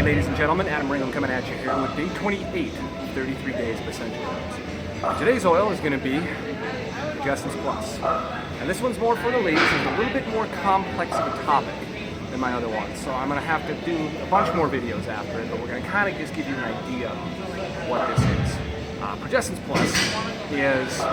ladies and gentlemen, Adam Ringham coming at you here with day 28 of 33 days of essential oils. Today's oil is going to be Progessence Plus. And this one's more for the ladies. It's a little bit more complex of a topic than my other ones. So I'm going to have to do a bunch more videos after it, but we're going to kind of just give you an idea of what this is. Progessence Plus is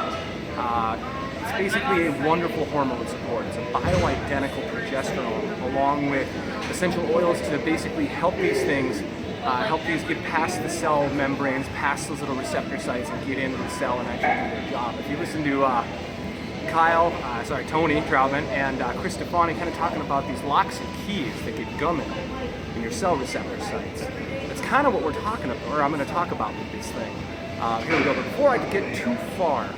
it's basically a wonderful hormone support. It's a bioidentical progesterone along with essential oils to basically help these things, help these get past the cell membranes, past those little receptor sites and get into the cell and actually do their job. If you listen to Tony Troutman and Chris Stefani kind of talking about these locks and keys that get gumming in your cell receptor sites. That's kind of what we're talking about, or I'm going to talk about with this thing. Here we go, but before I get too far,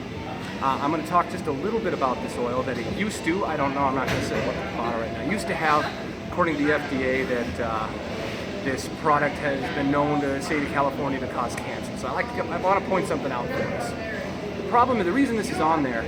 I'm going to talk just a little bit about this oil that it used to, I don't know, I'm not going to say what the bottle right now, it used to have, according to the FDA, that this product has been known to the state of California to cause cancer. So I want to point something out for this. The reason this is on there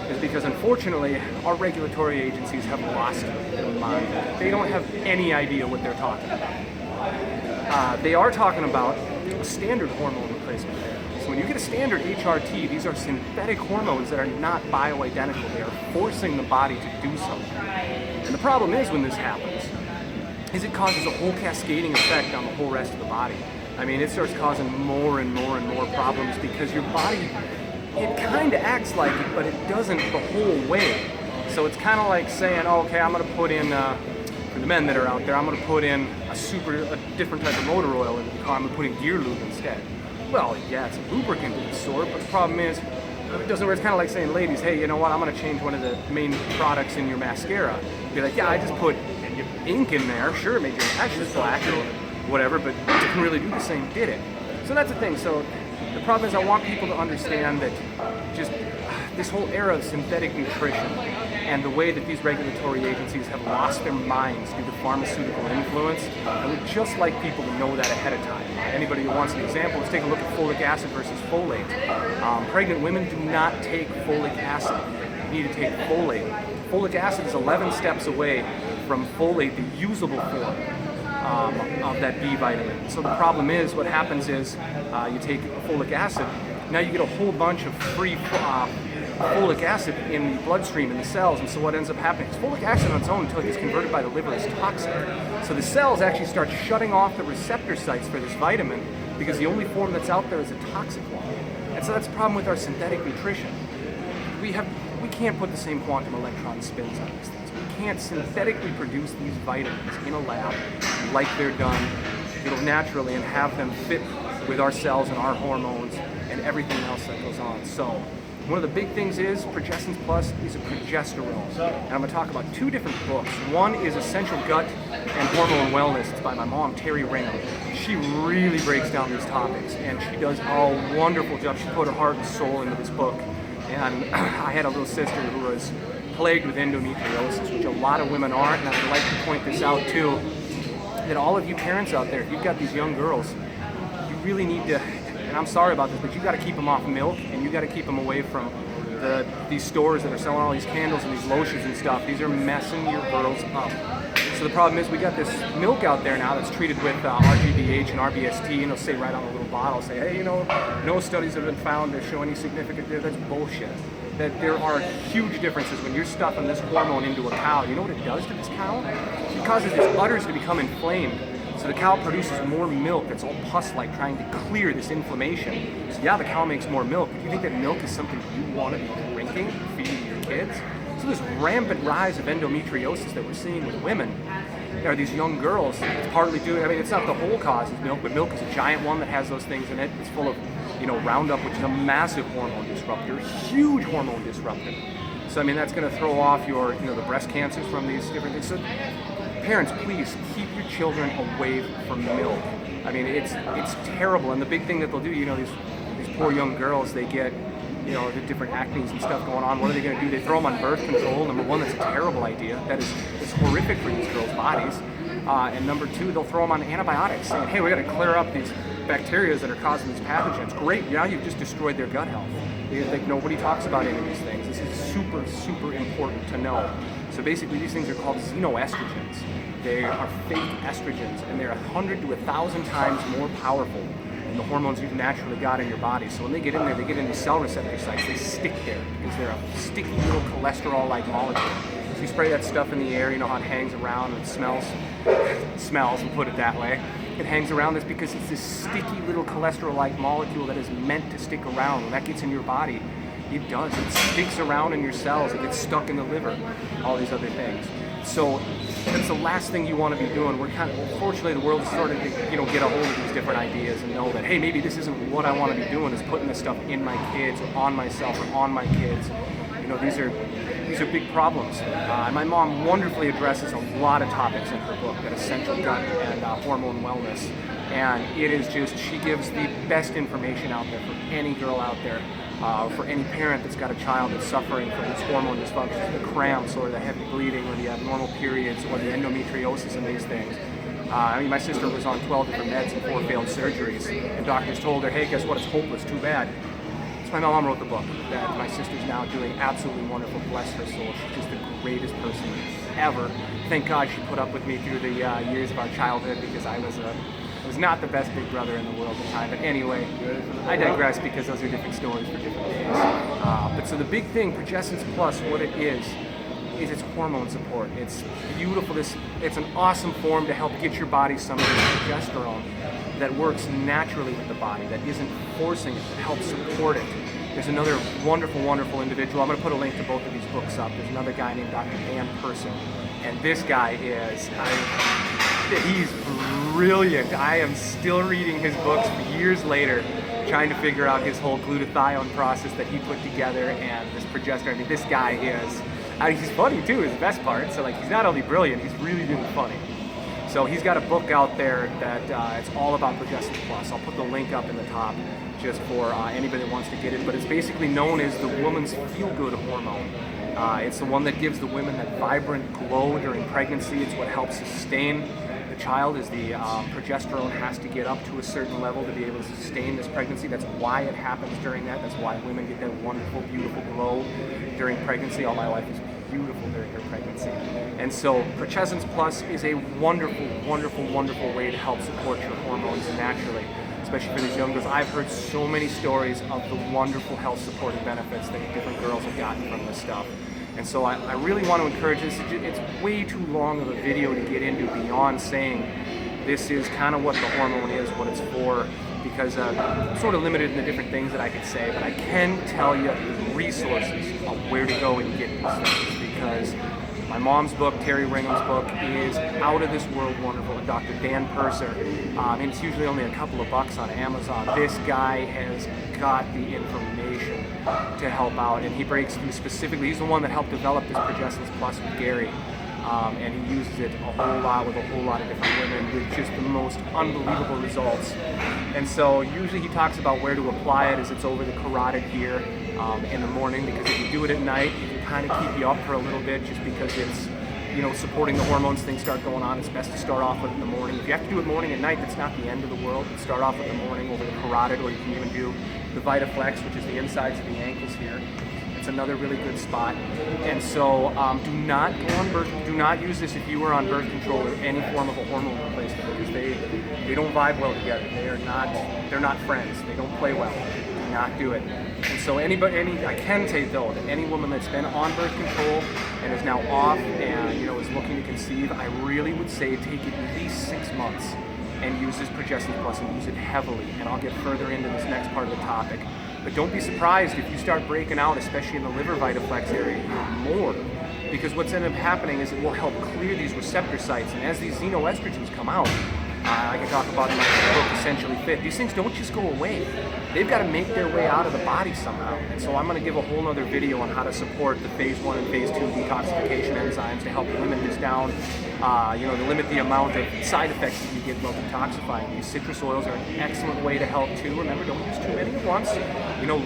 is because unfortunately our regulatory agencies have lost their mind. They don't have any idea what they're talking about. They are talking about a standard hormone replacement therapy. So when you get a standard HRT, these are synthetic hormones that are not bioidentical. They are forcing the body to do something. And the problem is when this happens, is it causes a whole cascading effect on the whole rest of the body. I mean, it starts causing more and more and more problems because your body, it kind of acts like it, but it doesn't the whole way. So it's kind of like saying, oh, okay, I'm going to put in, for the men that are out there, I'm going to put in a different type of motor oil in the car. I'm going to put in gear lube instead. Well, yeah, it's a lubricant of the sort, but the problem is, it doesn't work. It's kind of like saying, ladies, hey, you know what, I'm going to change one of the main products in your mascara. Be like, yeah, I just put ink in there. Sure, it made your lashes black or whatever, but it didn't really do the same, did it? So that's the thing. So the problem is I want people to understand that just this whole era of synthetic nutrition and the way that these regulatory agencies have lost their minds due to pharmaceutical influence, I would just like people to know that ahead of time. Anybody who wants an example, let's take a look at folic acid versus folate. Pregnant women do not take folic acid. You need to take folate. Folic acid is 11 steps away from folate, the usable form of that B vitamin. So the problem is, what happens is you take folic acid, now you get a whole bunch of free folic acid in the bloodstream in the cells, and so what ends up happening is folic acid on its own until it gets converted by the liver is toxic. So the cells actually start shutting off the receptor sites for this vitamin because the only form that's out there is a toxic one. And so that's the problem with our synthetic nutrition. We can't put the same quantum electron spins on these things. We can't synthetically produce these vitamins in a lab like they're done, naturally, and have them fit with our cells and our hormones and everything else that goes on. So one of the big things is Progessence Plus is a progesterone. And I'm going to talk about two different books. One is Essential Gut and Hormone Wellness. It's by my mom, Teri Ringham. She really breaks down these topics, and she does a wonderful job. She put her heart and soul into this book. And I had a little sister who was plagued with endometriosis, which a lot of women aren't, and I'd like to point this out too, that all of you parents out there, if you've got these young girls, you really need to, and I'm sorry about this, but you got to keep them off milk, and you got to keep them away from these stores that are selling all these candles and these lotions and stuff. These are messing your girls up. So the problem is we got this milk out there now that's treated with RGBH and RBST, and it'll say right on the little bottle, say, hey, no studies have been found to show any significant difference. That's bullshit. That there are huge differences when you're stuffing this hormone into a cow. You know what it does to this cow? It causes its udders to become inflamed. So the cow produces more milk that's all pus-like, trying to clear this inflammation. So yeah, the cow makes more milk. Do you think that milk is something you want to be drinking, feeding your kids? So this rampant rise of endometriosis that we're seeing with women, are these young girls, it's partly due, it's not the whole cause is milk, but milk is a giant one that has those things in it. It's full of, Roundup, which is a massive hormone disruptor, huge hormone disruptor. So, that's going to throw off your, the breast cancers from these different things. So, parents, please keep your children away from milk. It's terrible. And the big thing that they'll do, these poor young girls, they get, the different acnes and stuff going on. What are they going to do? They throw them on birth control. Number one, that's a terrible idea. It's horrific for these girls' bodies. And number two, they'll throw them on antibiotics, saying, hey, we got to clear up these bacteria that are causing these pathogens. Great, now you've just destroyed their gut health. Nobody talks about any of these things. This is super, super important to know. So basically these things are called xenoestrogens. They are fake estrogens, and they're 100 to 1,000 times more powerful than the hormones you've naturally got in your body. So when they get in there, they get into cell receptor sites, they stick there because they're a sticky little cholesterol-like molecule. So you spray that stuff in the air, you know how it hangs around and it smells, we'll put it that way. It hangs around. That's because it's this sticky little cholesterol-like molecule that is meant to stick around. When that gets in your body, it does. It sticks around in your cells. It gets stuck in the liver, all these other things. So that's the last thing you want to be doing. Unfortunately, the world is starting to, get a hold of these different ideas and know that, hey, maybe this isn't what I want to be doing, is putting this stuff in my kids or on myself or on my kids. These are big problems. My mom wonderfully addresses a lot of topics in her book, that essential gut and hormone wellness. And it is just, she gives the best information out there for any girl out there. For any parent that's got a child that's suffering from this hormone dysfunction, the cramps or the heavy bleeding or the abnormal periods or the endometriosis and these things. My sister was on 12 different meds and 4 failed surgeries, and doctors told her, hey, guess what, it's hopeless, too bad. So my mom wrote the book that my sister's now doing absolutely wonderful, bless her soul. She's just the greatest person ever. Thank God she put up with me through the years of our childhood, because I was not the best big brother in the world at the time. But anyway, I digress, because those are different stories for different days. But so the big thing, Progessence Plus, what it is it's hormone support. It's beautiful. It's an awesome form to help get your body some of this progesterone that works naturally with the body, that isn't forcing it, that helps support it. There's another wonderful, wonderful individual. I'm going to put a link to both of these books up. There's another guy named Dr. Dan Person, and this guy he's brilliant. I am still reading his books years later, trying to figure out his whole glutathione process that he put together and this progesterone. I mean, this guy he's funny too, is the best part. So he's not only brilliant, he's really, really funny. So he's got a book out there that it's all about Progessence Plus. I'll put the link up in the top just for anybody that wants to get it. But it's basically known as the woman's feel-good hormone. It's the one that gives the women that vibrant glow during pregnancy. It's what helps sustain the child, is the progesterone has to get up to a certain level to be able to sustain this pregnancy. That's why it happens during that. That's why women get that wonderful, beautiful glow during pregnancy. All my wife is beautiful during her pregnancy. And so Progessence Plus is a wonderful, wonderful, wonderful way to help support your hormones naturally, especially for these young girls. I've heard so many stories of the wonderful health supporting benefits that different girls have gotten from this stuff. And so I really want to encourage this. It's way too long of a video to get into beyond saying this is kind of what the hormone is, what it's for, because I'm sort of limited in the different things that I could say, but I can tell you the resources of where to go and get these things, because my mom's book, Teri Ringham's book, is out of this world wonderful. And Dr. Dan Purser, and it's usually only a couple of bucks on Amazon. This guy has got the information to help out, and he breaks through specifically. He's the one that helped develop this Progessence Plus with Gary, and he uses it a whole lot with a whole lot of different women with just the most unbelievable results. And so usually he talks about where to apply it, as it's over the carotid here in the morning, because if you do it at night, it can kind of keep you up for a little bit, just because it's, supporting the hormones, things start going on. It's best to start off with it in the morning. If you have to do it morning and night, that's not the end of the world. You start off with the morning over the carotid, or you can even do the VitaFlex, which is the insides of the ankles here. It's another really good spot. And so do not use this if you are on birth control or any form of a hormone replacement, because they don't vibe well together. They're not friends. They don't play well. Do not do it. And so I can say though that any woman that's been on birth control and is now off and is looking to conceive, I really would say take at least 6 months and use this Progessence Plus, and use it heavily. And I'll get further into this next part of the topic. But don't be surprised if you start breaking out, especially in the liver VitaFlex area, more. Because what's ended up happening is it will help clear these receptor sites. And as these xenoestrogens come out, I can talk about in my book, Essentially Fit, these things don't just go away. They've got to make their way out of the body somehow. And so I'm going to give a whole other video on how to support the phase 1 and phase 2 detoxification enzymes to help limit this down, to limit the amount of side effects that you get while detoxifying. These citrus oils are an excellent way to help too. Remember, don't use too many at once.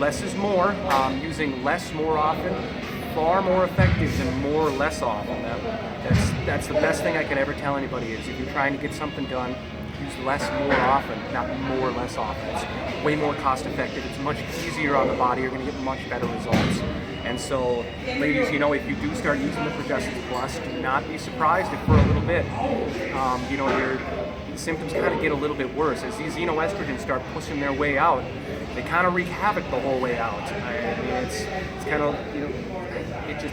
Less is more. Using less more often, far more effective than more less often. That's the best thing I can ever tell anybody, is if you're trying to get something done, use less more often, not more less often. It's way more cost effective. It's much easier on the body. You're going to get much better results. And so, ladies, you know, if you do start using the Progessence Plus, do not be surprised if for a little bit, you know, your symptoms kind of get a little bit worse. As these xenoestrogens start pushing their way out, they kind of wreak havoc the whole way out. I mean, it's kind of, you know,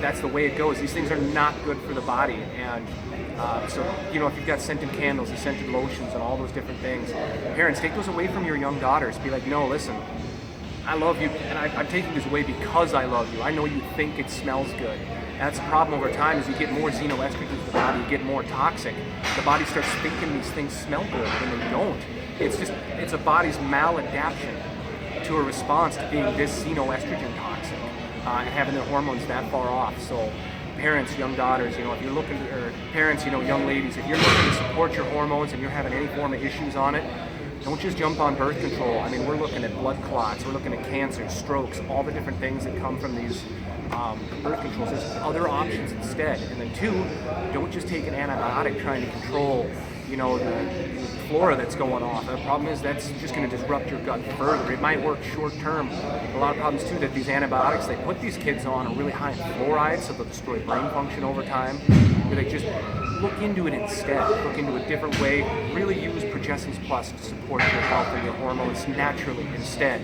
that's the way it goes. These things are not good for the body. And so, you know, if you've got scented candles and scented lotions and all those different things, parents, take those away from your young daughters. Be like, no, listen, I love you, and I'm taking this away because I love you. I know you think it smells good. And that's the problem over time, is you get more xenoestrogens in the body, you get more toxic. The body starts thinking these things smell good when they don't. It's a body's maladaptation to a response to being this xenoestrogen toxic and having their hormones that far off. So parents, young daughters, you know, if you're looking, or parents, you know, young ladies, if you're looking to support your hormones and you're having any form of issues on it, don't just jump on birth control. I mean, we're looking at blood clots, we're looking at cancer, strokes, all the different things that come from these birth controls. There's other options instead. And then two, don't just take an antibiotic trying to control, you know, the flora that's going off. The problem is that's just going to disrupt your gut further. It might work short term. A lot of problems too, that these antibiotics they put these kids on are really high in fluoride, so they'll destroy brain function over time. But they just look into it instead. Look into a different way. Really use Progessence Plus to support your health and your hormones naturally instead,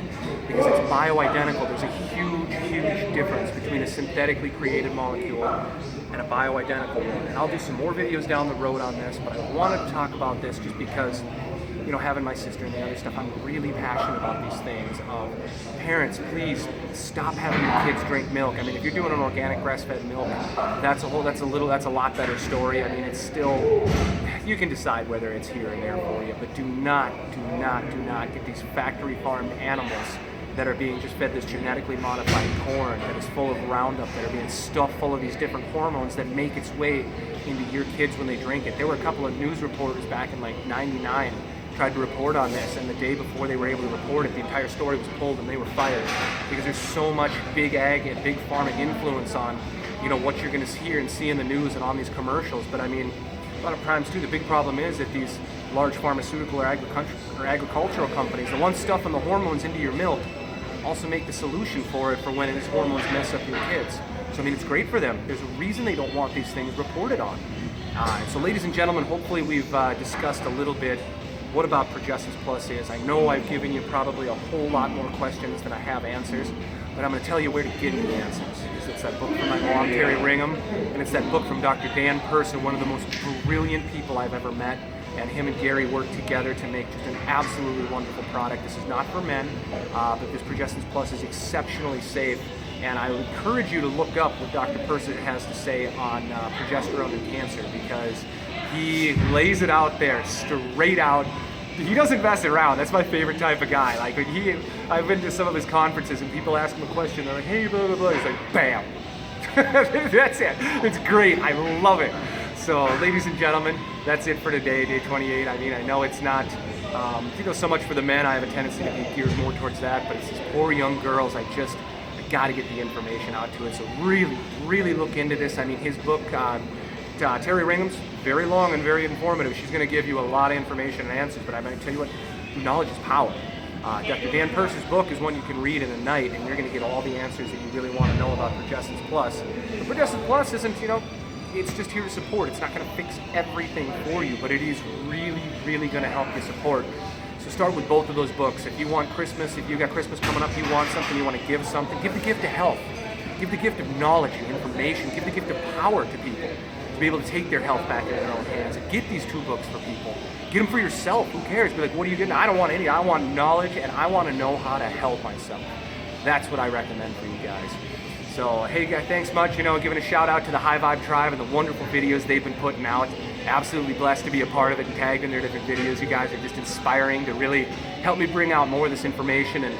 because it's bioidentical. There's a huge, huge difference between a synthetically created molecule and a bioidentical one. And I'll do some more videos down the road on this, but I wanted to talk about this just because, you know, having my sister and the other stuff, I'm really passionate about these things. Parents, please stop having your kids drink milk. I mean, if you're doing an organic grass-fed milk, that's a lot better story. I mean, it's still, you can decide whether it's here and there for you, but do not get these factory farmed animals that are being just fed this genetically modified corn that is full of Roundup, that are being stuffed full of these different hormones that make its way into your kids when they drink it. There were a couple of news reporters back in like '99 tried to report on this, and the day before they were able to report it, the entire story was pulled and they were fired, because there's so much big ag and big pharma influence on, you know, what you're going to hear and see in the news and on these commercials. But I mean, a lot of times too, the big problem is that these large pharmaceutical or agricultural companies, the ones stuffing the hormones into your milk, also make the solution for it for when these hormones mess up your kids. So I mean, it's great for them. There's a reason they don't want these things reported on. So ladies and gentlemen, hopefully we've discussed a little bit what about Progessence Plus is. I know I've given you probably a whole lot more questions than I have answers, but I'm going to tell you where to get the answers. It's that book from my mom, Teri, Ringham, and it's that book from Dr. Dan Person, one of the most brilliant people I've ever met. And him and Gary worked together to make just an absolutely wonderful product. This is not for men, but this Progessence Plus is exceptionally safe. And I would encourage you to look up what Dr. Person has to say on progesterone and cancer, because he lays it out there, straight out. He doesn't mess around. That's my favorite type of guy. Like, when I've been to some of his conferences and people ask him a question, they're like, hey, blah, blah, blah. He's like, bam. That's it. It's great. I love it. So, ladies and gentlemen, that's it for today, day 28. I mean, I know it's not, you know, so much for the men. I have a tendency to be geared more towards that, but it's these poor young girls. I got to get the information out to it. So really look into this. I mean, his book, Teri Ringham's, very long and very informative. She's going to give you a lot of information and answers, but I'm going to tell you what, knowledge is power. Dr. Dan Purse's book is one you can read in a night, and you're going to get all the answers that you really want to know about Progessence Plus. But Progessence Plus isn't, you know, it's just here to support. It's not going to fix everything for you, but it is really going to help you support. So start with both of those books. If you want Christmas, if you've got Christmas coming up, you want something, you want to give something, give the gift of health. Give the gift of knowledge and information. Give the gift of power to people to be able to take their health back in their own hands. And get these two books for people. Get them for yourself. Who cares? Be like, what are you getting? I don't want any. I want knowledge, and I want to know how to help myself. That's what I recommend for you guys. So, hey guys, thanks much. You know, giving a shout out to the High Vibe Tribe and the wonderful videos they've been putting out. Absolutely blessed to be a part of it and tagged in their different videos. You guys are just inspiring to really help me bring out more of this information. And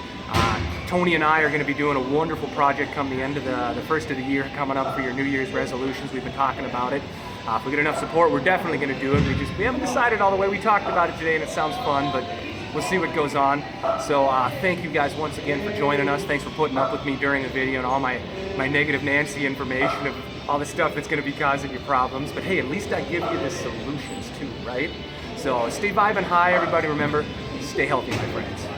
Tony and I are going to be doing a wonderful project come the end of the first of the year coming up for your New Year's resolutions. We've been talking about it. If we get enough support, we're definitely going to do it. We haven't decided all the way. We talked about it today and it sounds fun, but we'll see what goes on. So thank you guys once again for joining us. Thanks for putting up with me during the video and all my negative Nancy information of all the stuff that's going to be causing you problems. But hey, at least I give you the solutions too, right? So stay vibing high, everybody. Remember, stay healthy, my friends.